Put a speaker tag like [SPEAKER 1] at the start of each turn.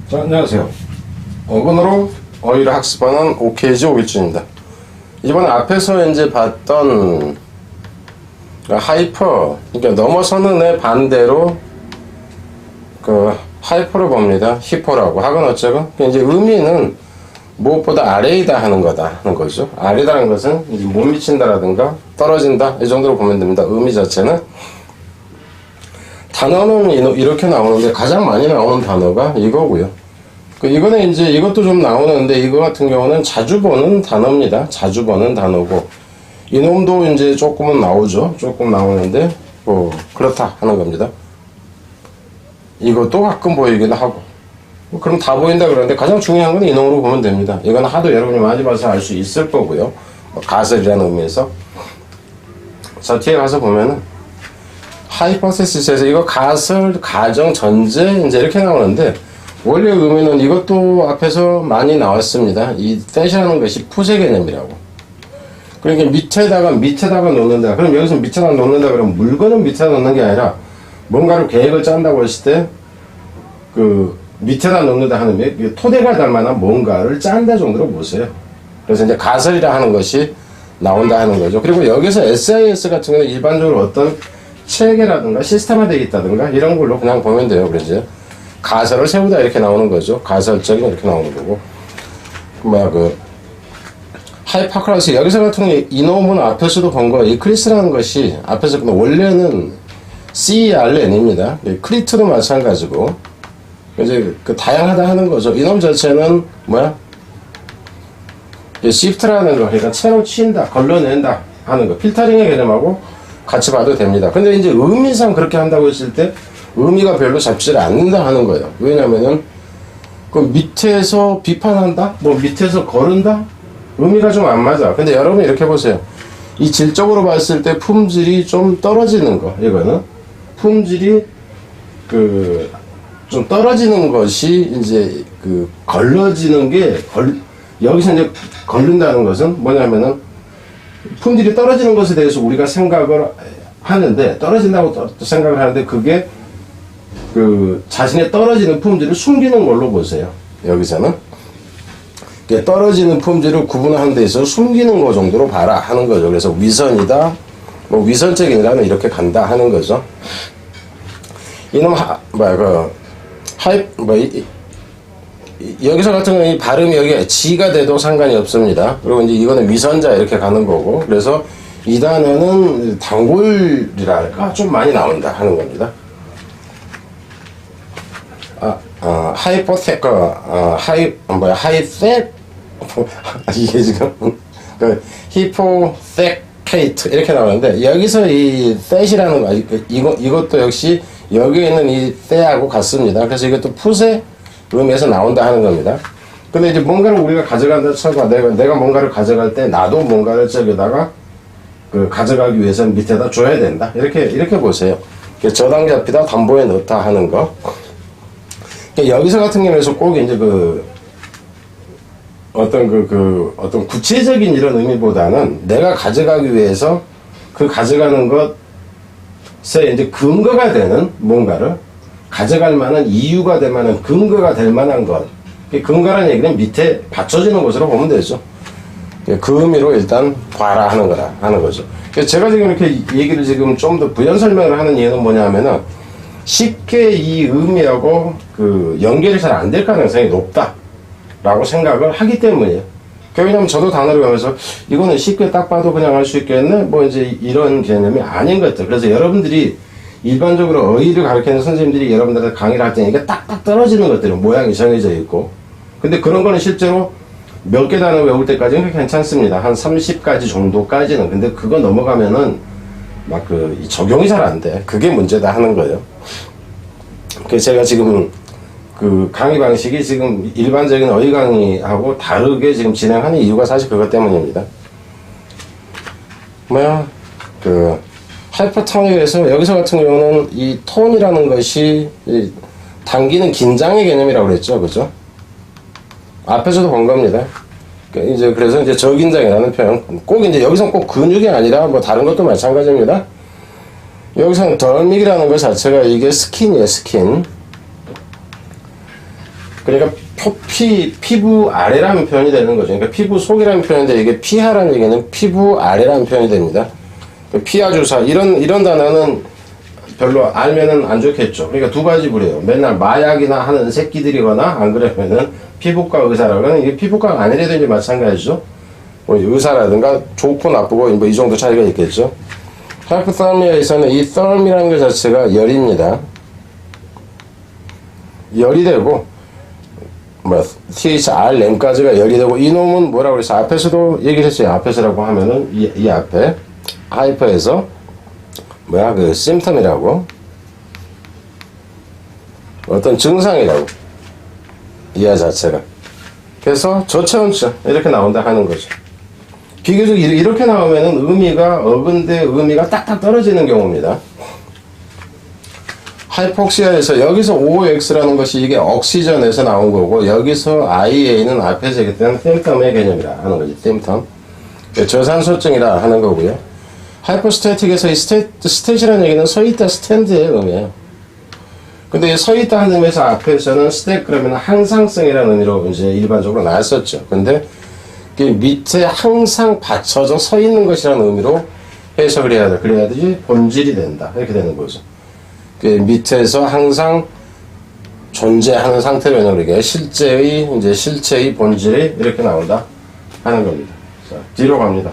[SPEAKER 1] 자, 안녕하세요. 어근으로 어휘를 학습하는 OKG 오길준입니다. 이번에 앞에서 이제 봤던 하이퍼, 그러니까 넘어서는 애 반대로 하이퍼를 봅니다. 히퍼라고 하건 어쩌건. 이제 의미는 무엇보다 아래이다 하는 거다 하는 거죠. 아래다는 것은 이제 못 미친다라든가 떨어진다 이 정도로 보면 됩니다. 의미 자체는. 단어는 이렇게 나오는데 가장 많이 나오는 단어가 이거고요. 이거는 이제 이것도 좀 나오는데 이거 같은 경우는 자주 보는 단어입니다. 자주 보는 단어고 이놈도 이제 조금은 나오죠. 조금 나오는데 뭐 그렇다 하는 겁니다. 이것도 가끔 보이기도 하고 그럼 다 보인다 그러는데 가장 중요한 건 이놈으로 보면 됩니다. 이건 하도 여러분이 많이 봐서 알 수 있을 거고요. 가설이라는 의미에서. 자, 뒤에 가서 보면은 하이퍼세시스에서 이거 가설, 가정, 전제 이제 이렇게 나오는데 원래 의미는 이것도 앞에서 많이 나왔습니다. 이 that이라는 것이 푸세 개념이라고. 그러니까 밑에다가 놓는다. 그럼 여기서 밑에다 놓는다 그러면 물건은 밑에다 놓는 게 아니라 뭔가를 계획을 짠다고 했을 때 밑에다 놓는다 하는 게 토대가 될 만한 뭔가를 짠다 정도로 보세요. 그래서 이제 가설이라 하는 것이 나온다 하는 거죠. 그리고 여기서 SIS 같은 경우는 일반적으로 어떤 체계라든가 시스템화 되어 있다든가 이런 걸로 그냥 보면 돼요. 그래서 가설을 세우다 이렇게 나오는 거죠. 가설적인 이렇게 나오는 거고. 하이퍼클래스 여기서 같은 경우 이놈은 앞에서도 본 거 이클리스라는 것이 앞에서 원래는 CERN입니다. 크리트도 마찬가지고 이제 다양하다 하는 거죠. 이놈 자체는 시프트라는 거, 그러니까 채로 치인다, 걸러낸다 하는 거, 필터링의 개념하고 같이 봐도 됩니다. 근데 이제 의미상 그렇게 한다고 했을 때 의미가 별로 잡지를 않는다 하는 거예요. 왜냐면은 밑에서 비판한다, 밑에서 거른다, 의미가 좀 안 맞아. 근데 여러분 이렇게 보세요. 이 질적으로 봤을 때 품질이 좀 떨어지는 거, 이거는 품질이 좀 떨어지는 것이 이제 걸러지는 게 여기서 이제 걸린다는 것은 뭐냐면은 품질이 떨어지는 것에 대해서 우리가 생각을 하는데 떨어진다고 생각을 하는데 그게 자신의 떨어지는 품질을 숨기는 걸로 보세요. 여기서는 떨어지는 품질을 구분하는 데 있어서 숨기는 거 정도로 봐라 하는 거죠. 그래서 위선이다, 위선적인이라는 이렇게 간다 하는 거죠. 이놈 여기서 같은 경우는 이 발음이 여기 G가 돼도 상관이 없습니다. 그리고 이제 이거는 위선자 이렇게 가는 거고, 그래서 이 단어는 단골이랄까 좀 많이 나온다 하는 겁니다. 이게 지금 히포세케이트 이렇게 나오는데 여기서 이 that이라는 거 이것도 역시 여기에 있는 이 that하고 같습니다. 그래서 이것도 푸세 의미에서 나온다 하는 겁니다. 근데 이제 뭔가를 우리가 가져간다 쳐봐. 내가 뭔가를 가져갈 때 나도 뭔가를 저기다가 가져가기 위해서는 밑에다 줘야 된다. 이렇게 보세요. 저당 잡히다 담보에 넣다 하는 거. 여기서 같은 경우에서 꼭 이제 어떤 구체적인 이런 의미보다는 내가 가져가기 위해서 가져가는 것에 이제 근거가 되는 뭔가를 가져갈 만한 이유가 될 만한 근거가 될 만한 것. 근거라는 얘기는 밑에 받쳐지는 것으로 보면 되죠. 그 의미로 일단 봐라 하는 거죠. 제가 지금 이렇게 얘기를 지금 좀 더 부연 설명을 하는 이유는 뭐냐면은 쉽게 이 의미하고 연결이 잘 안 될 가능성이 높다라고 생각을 하기 때문이에요. 왜냐면 저도 단어를 배우면서 이거는 쉽게 딱 봐도 그냥 할 수 있겠네? 이제 이런 개념이 아닌 것들. 그래서 여러분들이 일반적으로 어휘를 가르치는 선생님들이 여러분들한테 강의를 할 때 이게 딱딱 떨어지는 것들은 모양이 정해져 있고. 근데 그런 거는 실제로 몇 개 단어 외울 때까지는 괜찮습니다. 한 30가지 정도까지는. 근데 그거 넘어가면은 적용이 잘 안 돼. 그게 문제다 하는 거예요. 그래서 제가 지금 강의 방식이 지금 일반적인 어휘 강의하고 다르게 지금 진행하는 이유가 사실 그것 때문입니다. 하이퍼톤에서 여기서 같은 경우는 이 톤이라는 것이 당기는 긴장의 개념이라고 그랬죠. 그죠? 앞에서도 본 겁니다. 그래서 이제 저긴장이라는 표현. 꼭 이제 여기서 꼭 근육이 아니라 다른 것도 마찬가지입니다. 여기서는 덜믹이라는 것 자체가 이게 스킨이에요, 스킨. 그러니까 피부 아래라는 표현이 되는 거죠. 그러니까 피부 속이라는 표현인데 이게 피하라는 얘기는 피부 아래라는 표현이 됩니다. 피하 주사 이런 단어는 별로 알면은 안 좋겠죠. 그러니까 두 가지 부류예요. 맨날 마약이나 하는 새끼들이거나 안 그러면은 피부과 의사라고는 이게 피부과가 아니라든지 마찬가지죠. 뭐 의사라든가 좋고 나쁘고 뭐 이 정도 차이가 있겠죠. 하이포살미아에서는 이 therm이라는 것 자체가 열입니다. 열이 되고 뭐 THRM까지가 열이 되고 이놈은 뭐라고 그랬어? 앞에서도 얘기를 했어요. 앞에서라고 하면은 이 앞에 하이퍼에서 뭐야 그 심텀이라고 어떤 증상이라고 이하 자체가 그래서 저체온증 이렇게 나온다 하는 거죠. 비교적 이렇게 나오면은 의미가 어근대 의미가 딱딱 떨어지는 경우입니다. 하이폭시아에서 여기서 OX라는 것이 이게 억시전에서 나온 거고 여기서 IA는 앞에서 얘기했던 심텀의 개념이라 하는 거지. 심텀 저산소증이라 하는 거고요. 하이포스태틱에서 이 스탯이라는 얘기는 서있다 스탠드의 의미예요. 근데 서있다 하는 의미에서 앞에서는 스탯 그러면 항상성이라는 의미로 이제 일반적으로 나왔었죠. 근데 밑에 항상 받쳐져 서 있는 것이라는 의미로 해석을 해야 돼. 그래야지 본질이 된다. 이렇게 되는 거죠. 밑에서 항상 존재하는 상태로 그러니까 실제의 본질이 이렇게 나온다 하는 겁니다. 자, 뒤로 갑니다.